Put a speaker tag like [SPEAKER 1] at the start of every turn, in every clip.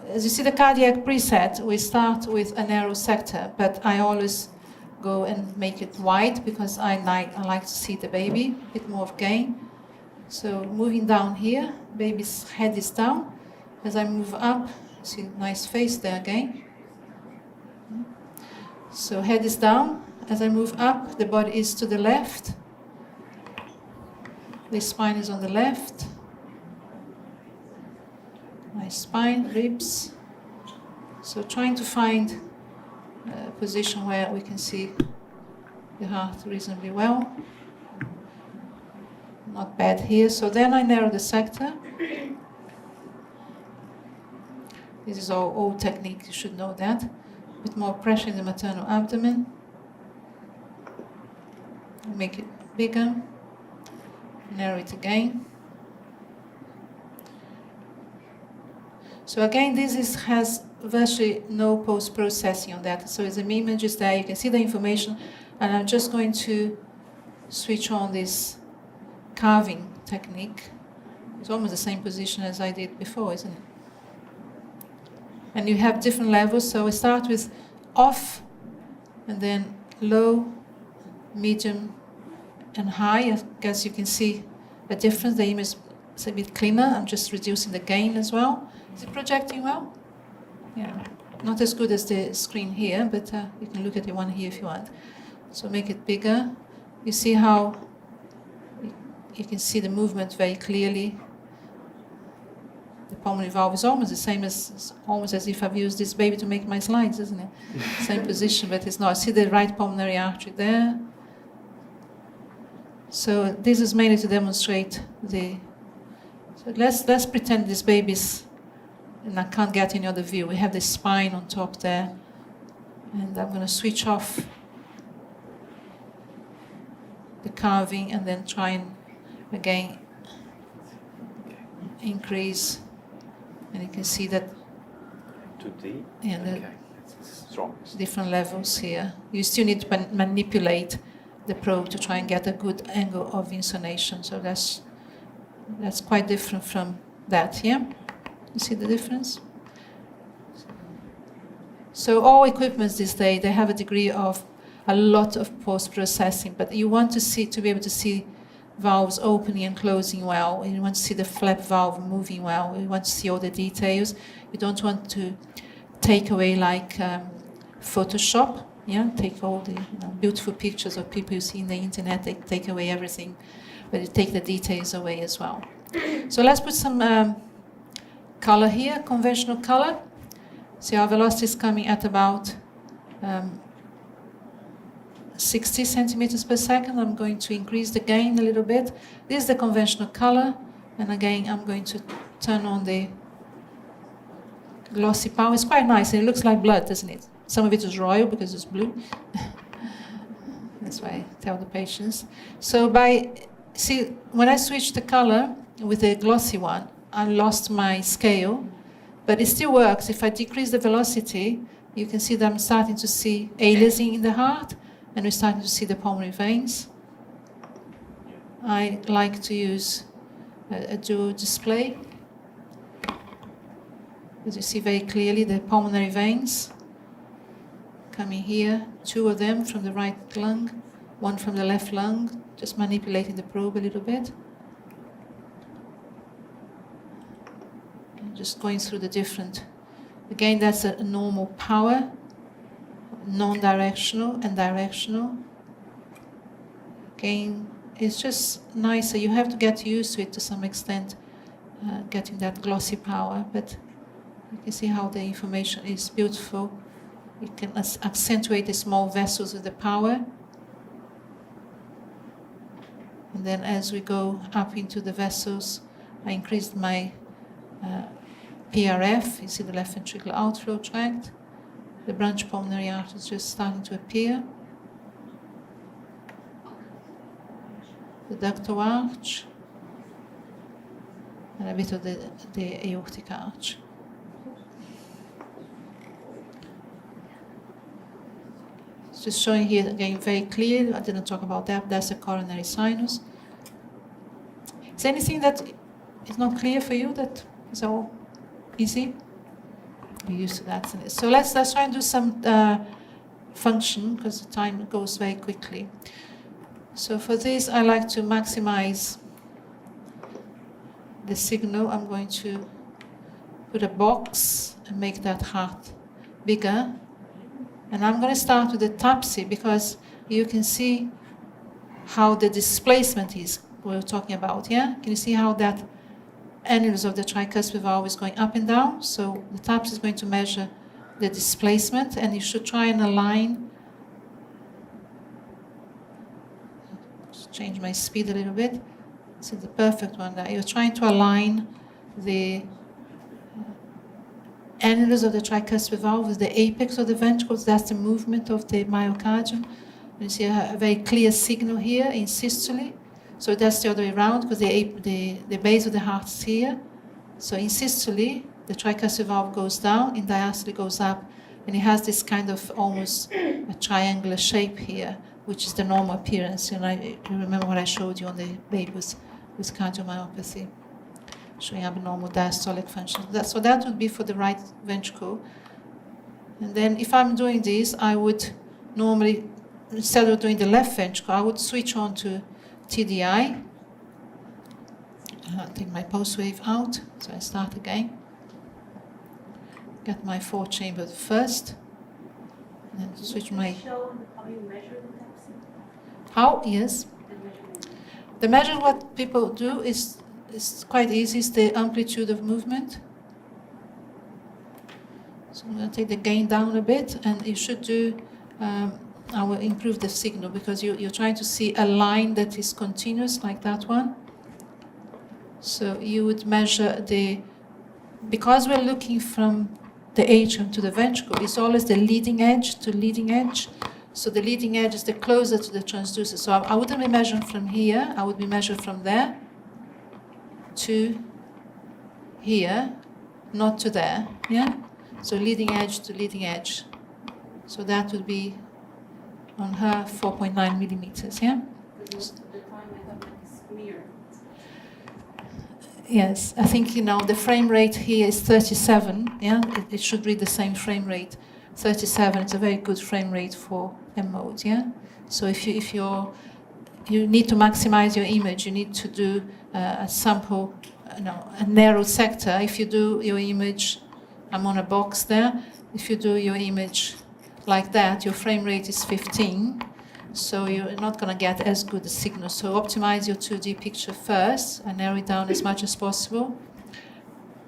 [SPEAKER 1] as you see the cardiac preset, we start with a narrow sector, but I always go and make it wide because I like to see the baby, a bit more of gain. So moving down here, baby's head is down. As I move up, see nice face there again. So head is down. As I move up, the body is to the left. The spine is on the left. Nice spine, ribs. So trying to find a position where we can see the heart reasonably well. Not bad here. So then I narrow the sector. This is all old technique, you should know that. A bit more pressure in the maternal abdomen. Make it bigger. Narrow it again. So again, has virtually no post-processing on that. So the image is there, you can see the information, and I'm just going to switch on this carving technique. It's almost the same position as I did before, isn't it? And you have different levels, so we start with off, and then low, medium, and high. I guess you can see the difference. The image is a bit cleaner. I'm just reducing the gain as well. Is it projecting well? Yeah. Not as good as the screen here, but you can look at the one here if you want. So make it bigger. You see how you can see the movement very clearly. The pulmonary valve is almost the same almost as if I've used this baby to make my slides, isn't it? Same position, but it's not. See the right pulmonary artery there. So this is mainly to demonstrate the. So let's pretend this baby's, and I can't get any other view. We have the spine on top there, and I'm going to switch off the carving and then try and again increase, and you can see that.
[SPEAKER 2] Too deep.
[SPEAKER 1] Yeah,
[SPEAKER 2] okay. It's strong.
[SPEAKER 1] Different levels here. You still need to manipulate the probe to try and get a good angle of insonation. So that's quite different from that, yeah? You see the difference? So all equipments these days, they have a degree of a lot of post-processing, but you want to be able to see valves opening and closing well. You want to see the flap valve moving well. You want to see all the details. You don't want to take away like Photoshop. Yeah, take all the beautiful pictures of people you see in the internet. They take away everything, but you take the details away as well. So let's put some color here, conventional color. So our velocity is coming at about 60 centimeters per second. I'm going to increase the gain a little bit. This is the conventional color, and again I'm going to turn on the glossy power. It's quite nice, and it looks like blood, doesn't it? Some of it is royal because it's blue. That's why I tell the patients. So when I switch the color with the glossy one, I lost my scale, but it still works. If I decrease the velocity, you can see that I'm starting to see aliasing in the heart, and we're starting to see the pulmonary veins. I like to use a dual display, as you see very clearly the pulmonary veins coming here, 2 of them from the right lung, 1 from the left lung, just manipulating the probe a little bit. And just going through the different, again that's a normal power, non-directional and directional. Again, it's just nicer. You have to get used to it to some extent, getting that glossy power, but you can see how the information is beautiful. You can accentuate the small vessels with the power. And then as we go up into the vessels, I increased my PRF. You see the left ventricular outflow tract. The branch pulmonary artery is just starting to appear. The ductal arch. And a bit of the aortic arch. Just showing here again very clear. I didn't talk about that. That's the coronary sinus. Is there anything that is not clear for you? That is all easy? be used to that. So let's try and do some function, because the time goes very quickly. So for this, I like to maximize the signal. I'm going to put a box and make that heart bigger. And I'm going to start with the TAPSI, because you can see how the displacement is we were talking about, yeah? Can you see how that annulus of the tricuspid valve is going up and down? So the TAPSI is going to measure the displacement, and you should try and align. Just change my speed a little bit. This is the perfect one there. You're trying to align the annulus of the tricuspid valve with the apex of the ventricles. That's the movement of the myocardium. You see a very clear signal here in systole. So that's the other way around, because the base of the heart is here. So in systole, the tricuspid valve goes down, in diastole goes up, and it has this kind of almost a triangular shape here, which is the normal appearance. And you remember what I showed you on the babies with cardiomyopathy, showing abnormal diastolic function. So that would be for the right ventricle. And then if I'm doing this, I would normally, instead of doing the left ventricle, I would switch on to TDI. I'll take my pulse wave out, so I start again. Get my 4 chamber first, and then switch my...
[SPEAKER 3] Show how you measure the TAPSI?
[SPEAKER 1] How? Yes. The measure, what people do is quite easy, it's the amplitude of movement. So I'm going to take the gain down a bit, and you should do, I will improve the signal, because you're trying to see a line that is continuous, like that one. So you would measure because we're looking from the atrium to the ventricle, it's always the leading edge to leading edge. So the leading edge is the closer to the transducer. So I wouldn't be measuring from here, I would be measuring from there to here, not to there, yeah? So leading edge to leading edge. So that would be on her 4.9 millimeters, yeah?
[SPEAKER 3] The time I have is mirror.
[SPEAKER 1] Yes, I think, the frame rate here is 37, yeah? It should read the same frame rate. 37 is a very good frame rate for M mode, yeah? So if you need to maximize your image, you need to do a sample, a narrow sector. If you do your image, I'm on a box there, if you do your image like that, your frame rate is 15, so you're not going to get as good a signal. So optimize your 2D picture first and narrow it down as much as possible.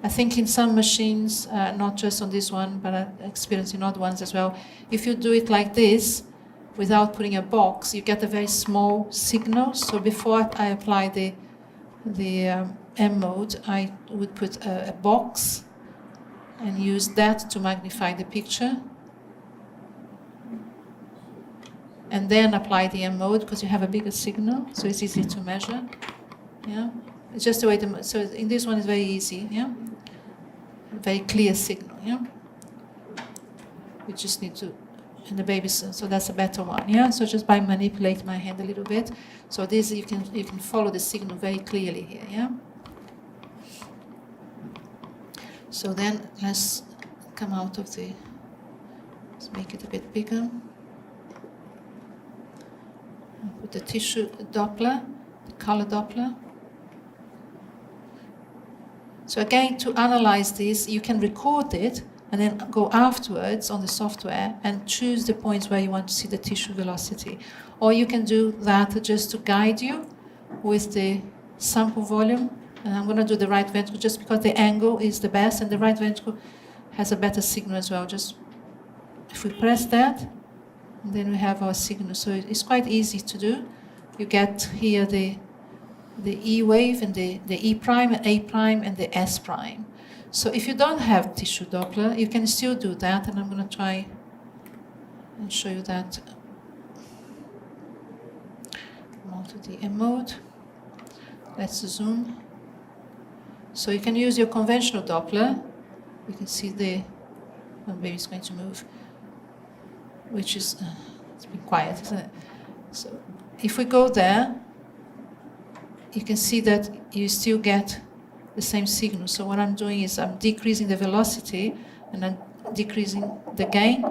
[SPEAKER 1] I think in some machines, not just on this one, but I experienced in other ones as well, if you do it like this, without putting a box, you get a very small signal. So before I apply the M mode, I would put a box and use that to magnify the picture. And then apply the M mode, because you have a bigger signal, so it's easy to measure. Yeah, it's just the way so in this one it's very easy. Yeah, very clear signal. Yeah, we just need to, and the baby, so that's a better one. Yeah, so just by manipulating my hand a little bit, so this you can follow the signal very clearly here. Yeah. So then let's come out of let's make it a bit bigger. Put the tissue Doppler, the color Doppler. So again, to analyze this, you can record it and then go afterwards on the software and choose the points where you want to see the tissue velocity. Or you can do that just to guide you with the sample volume. And I'm going to do the right ventricle just because the angle is the best, and the right ventricle has a better signal as well. Just if we press that, and then we have our signal. So it's quite easy to do. You get here the E wave and the E prime and A prime and the S prime. So if you don't have tissue Doppler, you can still do that. And I'm going to try and show you that. Come on to the M mode. Let's zoom. So you can use your conventional Doppler. You can see oh, maybe it's going to move, which is, it's been quiet, isn't it? So if we go there, you can see that you still get the same signal. So what I'm doing is I'm decreasing the velocity, and decreasing the gain.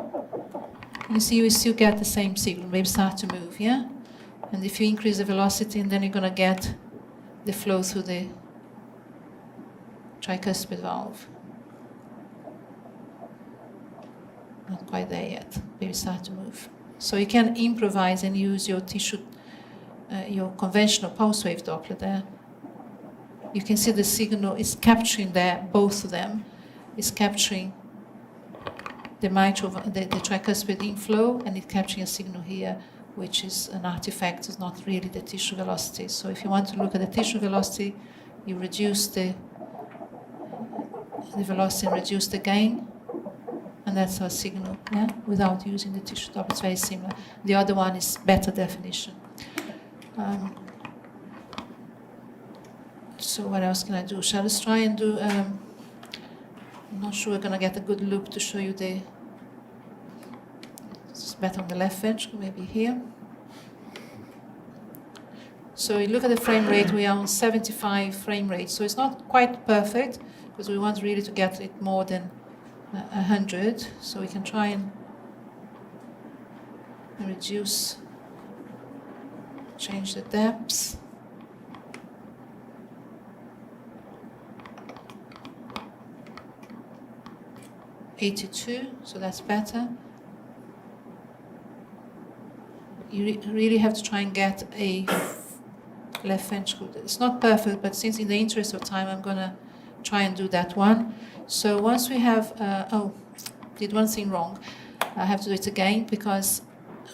[SPEAKER 1] You see, you still get the same signal, maybe start to move, yeah? And if you increase the velocity, and then you're going to get the flow through the tricuspid valve. Not quite there yet, maybe start to move. So you can improvise and use your tissue, your conventional pulse wave Doppler there. You can see the signal is capturing there, both of them, is capturing the mitral, the tricuspid inflow, and it's capturing a signal here, which is an artifact, it's not really the tissue velocity. So if you want to look at the tissue velocity, you reduce the velocity and reduce the gain, and that's our signal, yeah, without using the tissue Doppler. It's very similar. The other one is better definition. So what else can I do? Shall I try and do, I'm not sure we're going to get a good loop to show you the, it's better on the left ventricle, maybe here. So you look at the frame rate, we are on 75 frame rate. So it's not quite perfect, because we want really to get it more than 100. So we can try and reduce, change the depths. '82, so that's better. You really have to try and get a left ventricle. It's not perfect, but since in the interest of time, I'm going to try and do that one. So once we have, did one thing wrong. I have to do it again because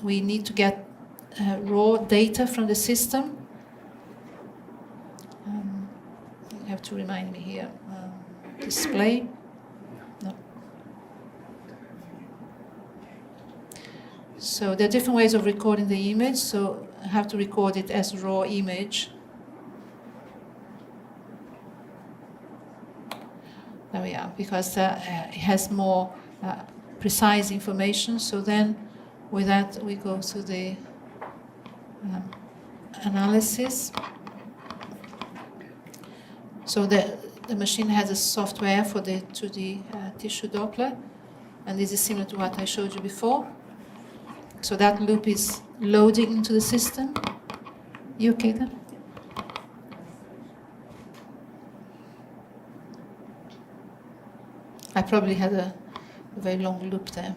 [SPEAKER 1] we need to get raw data from the system. You have to remind me here. Display. No. So there are different ways of recording the image. So I have to record it as raw image. There we are, because it has more precise information. So then with that we go to the analysis. So the machine has a software for the 2D tissue Doppler, and this is similar to what I showed you before. So that loop is loading into the system. You okay then? I probably had a very long loop there.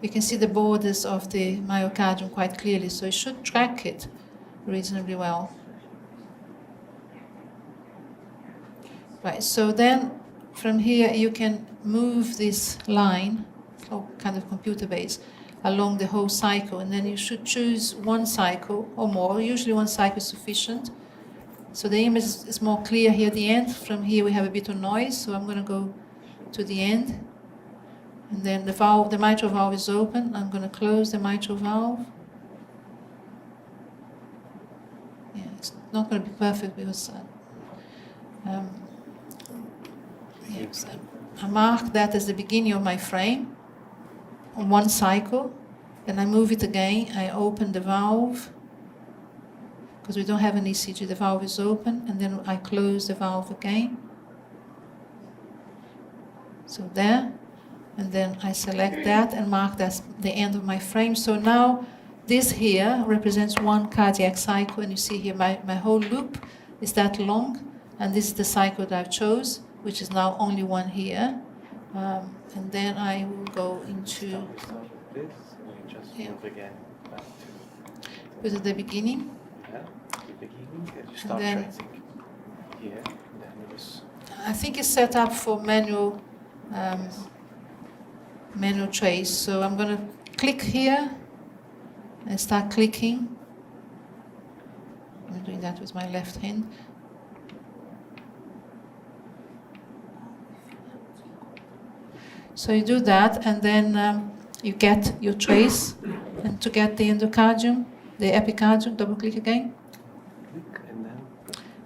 [SPEAKER 1] You can see the borders of the myocardium quite clearly, so it should track it reasonably well. Right, so then from here you can move this line, kind of computer based, along the whole cycle, and then you should choose one cycle or more. Usually one cycle is sufficient. So the image is more clear here at the end. From here we have a bit of noise, so I'm going to go to the end. And then the valve, the mitral valve is open. I'm going to close the mitral valve. Yeah, it's not going to be perfect because yes, I mark that as the beginning of my frame on one cycle. Then I move it again. I open the valve because we don't have an ECG. The valve is open, and then I close the valve again. So there. And then I select that and mark that's the end of my frame. So now this here represents one cardiac cycle, and you see here my whole loop is that long, and this is the cycle that I've chose, which is now only one here. And then I will go into
[SPEAKER 2] This, and you just move again back to
[SPEAKER 1] the beginning.
[SPEAKER 2] the beginning, and you start
[SPEAKER 1] then-
[SPEAKER 2] tracing here, and then it was
[SPEAKER 1] I think it's set up for manual trace. So I'm going to click here and start clicking. I'm doing that with my left hand. So you do that, and then you get your trace. And to get the endocardium, the epicardium, double click again.
[SPEAKER 2] click, and then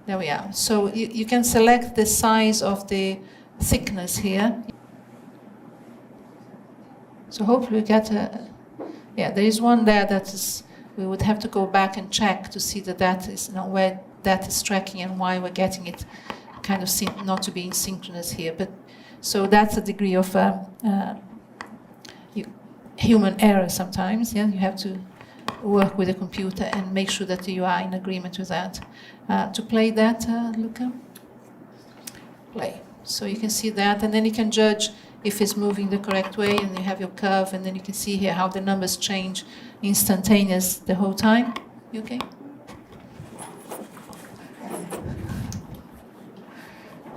[SPEAKER 1] There we are. So you can select the size of the thickness here. So hopefully you get a, yeah, there is one there that is we would have to go back and check to see that that is, where that is tracking and why we're getting it kind of not to be synchronous here. But so that's a degree of human error sometimes. Yeah, you have to work with the computer and make sure that you are in agreement with that. To play that, Luca? Play. So you can see that, and then you can judge if it's moving the correct way, and you have your curve, and then you can see here how the numbers change instantaneous the whole time. You okay?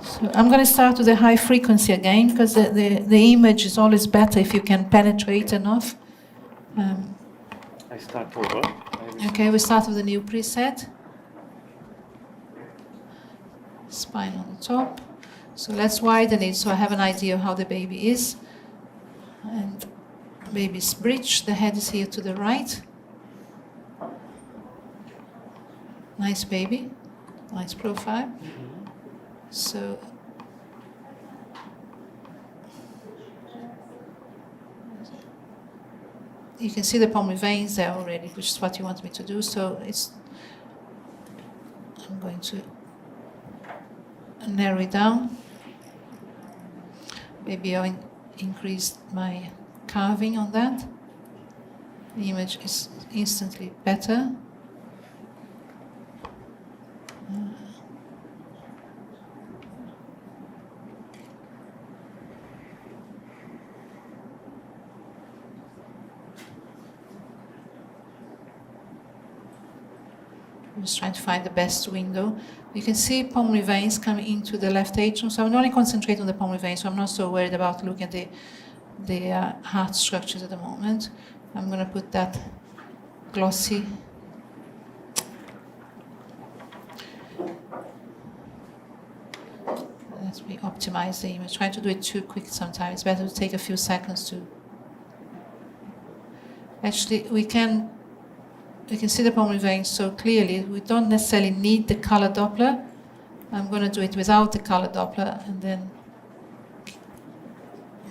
[SPEAKER 1] So I'm going to start with the high frequency again, because the image is always better if you can penetrate enough.
[SPEAKER 2] I start over.
[SPEAKER 1] Okay, we start with a new preset. Spine on the top. So let's widen it so I have an idea of how the baby is. And baby's bridge, the head is here to the right. Nice baby, nice profile. So you can see the pulmonary veins there already, which is what you want me to do. So I'm going to narrow it down. Maybe I'll increase my carving on that. The image is instantly better. I'm just trying to find the best window. You can see pulmonary veins coming into the left atrium. So I'm only concentrating on the pulmonary veins, so I'm not so worried about looking at the heart structures at the moment. I'm going to put that glossy. Let me optimize the image. Trying to do it too quick sometimes. It's better to take a few seconds to. Actually, we can see the pulmonary veins so clearly. We don't necessarily need the color Doppler. I'm going to do it without the color Doppler and then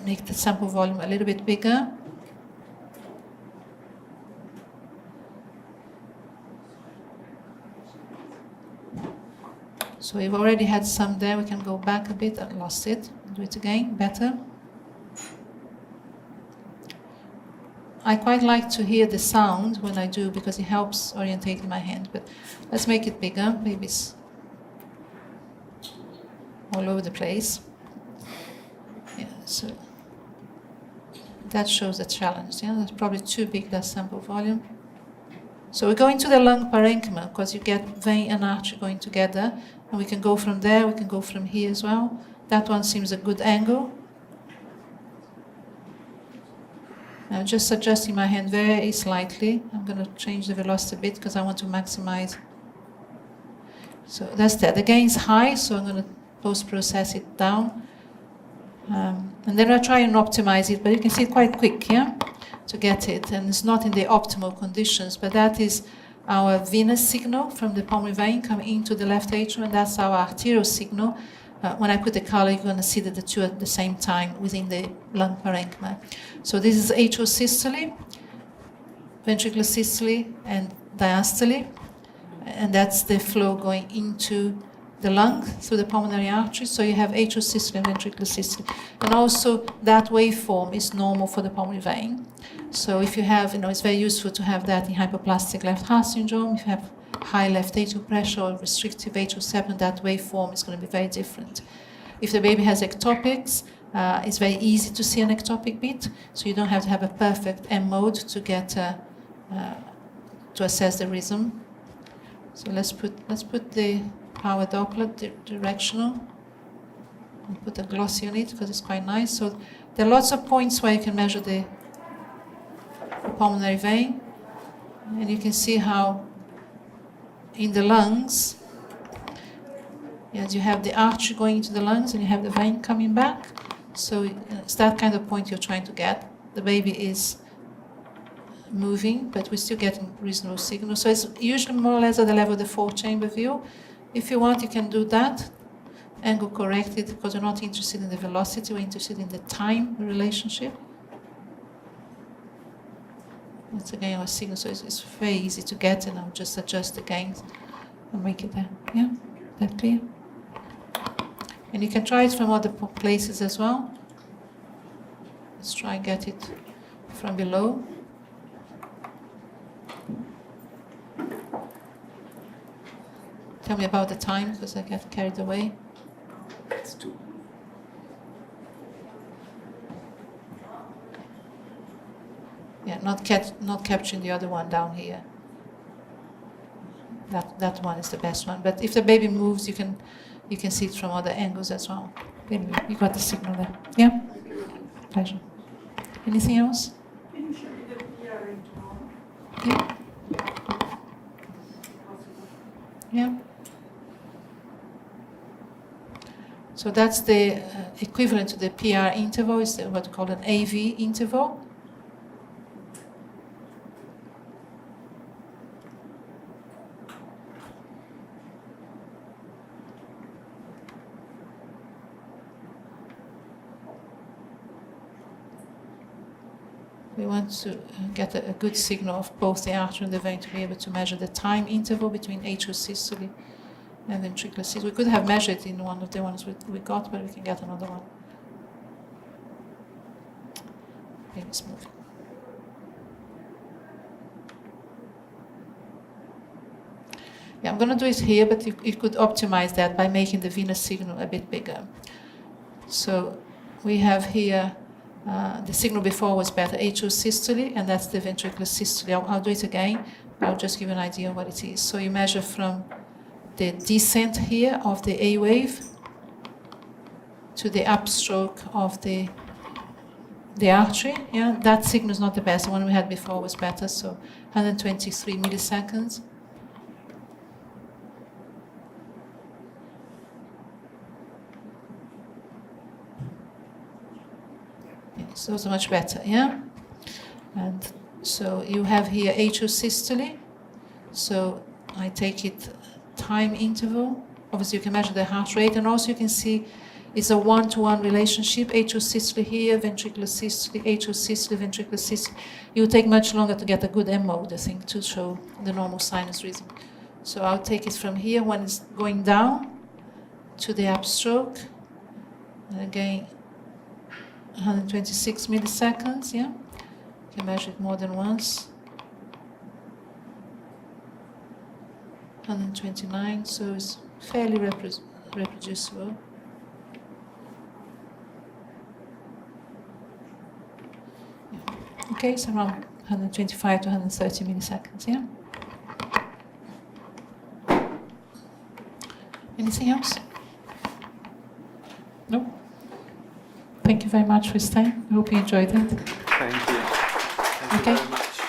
[SPEAKER 1] make the sample volume a little bit bigger. So we've already had some there. We can go back a bit. I lost it. Do it again. Better. I quite like to hear the sound when I do because it helps orientating my hand. But let's make it bigger. Maybe it's all over the place. Yeah, so that shows the challenge. Yeah, that's probably too big, that sample volume. So we go into the lung parenchyma because you get vein and artery going together. And we can go from there, we can go from here as well. That one seems a good angle. I'm just adjusting my hand very slightly. I'm going to change the velocity a bit because I want to maximize. So that's that. The gain is high, so I'm going to post-process it down. And then I'll try and optimize it, but you can see it quite quick, yeah, to get it. And it's not in the optimal conditions, but that is our venous signal from the pulmonary vein coming into the left atrium, and that's our arterial signal. When I put the color, you're going to see that the two at the same time within the lung parenchyma. So this is atrial systole, ventricular systole, and diastole. And that's the flow going into the lung through the pulmonary artery. So you have atrial systole and ventricular systole. And also that waveform is normal for the pulmonary vein. So if you have, it's very useful to have that in hypoplastic left heart syndrome. If you have high left atrial pressure or restrictive atrial septum, that waveform is going to be very different. If the baby has ectopics, it's very easy to see an ectopic beat, so you don't have to have a perfect M mode to get to assess the rhythm. So let's put the power Doppler directional and put a glossy on it because it's quite nice. So there are lots of points where you can measure the pulmonary vein, and you can see how in the lungs, yes, you have the artery going into the lungs and you have the vein coming back. So it's that kind of point you're trying to get. The baby is moving, but we're still getting reasonable signal. So it's usually more or less at the level of the 4-chamber view. If you want, you can do that, angle corrected, because we're not interested in the velocity, we're interested in the time relationship. Once again, our signal, so it's very easy to get, and I'll just adjust the gains and make it there. Yeah, that clear? And you can try it from other places as well. Let's try and get it from below. Tell me about the time, because I get carried away.
[SPEAKER 4] It's 2.
[SPEAKER 1] Yeah, not capturing the other one down here. That one is the best one. But if the baby moves, you can see it from other angles as well. Anyway, you got the signal there. Yeah? Pleasure. Anything else?
[SPEAKER 3] Can you show me the PR interval?
[SPEAKER 1] Yeah. Yeah. So that's the equivalent to the PR interval, is what we call an AV interval. We want to get a good signal of both the artery and the vein to be able to measure the time interval between atrial systole and ventricular systole. We could have measured in one of the ones we got, but we can get another one. Baby's moving. Yeah, I'm going to do it here, but you could optimize that by making the venous signal a bit bigger. So we have here the signal before was better, atrial systole, and that's the ventricular systole. I'll do it again. I'll just give you an idea of what it is. So you measure from the descent here of the A wave to the upstroke of the artery. Yeah, that signal is not the best. The one we had before was better. So 123 milliseconds. So it's much better, yeah? And so you have here atrial systole. So I take it time interval. Obviously you can measure the heart rate, and also you can see it's a one-to-one relationship. Atrial systole here, ventricular systole, atrial systole, ventricular systole. It will take much longer to get a good M mode, I think, to show the normal sinus rhythm. So I'll take it from here when it's going down to the upstroke. And again, 126 milliseconds, yeah? You can measure it more than once. 129, so it's fairly reproducible. Yeah. Okay, so around 125 to 130 milliseconds, yeah? Anything else? No? Thank you very much for staying. I hope you enjoyed it.
[SPEAKER 2] Thank you. Thank you
[SPEAKER 1] Okay.
[SPEAKER 2] very much.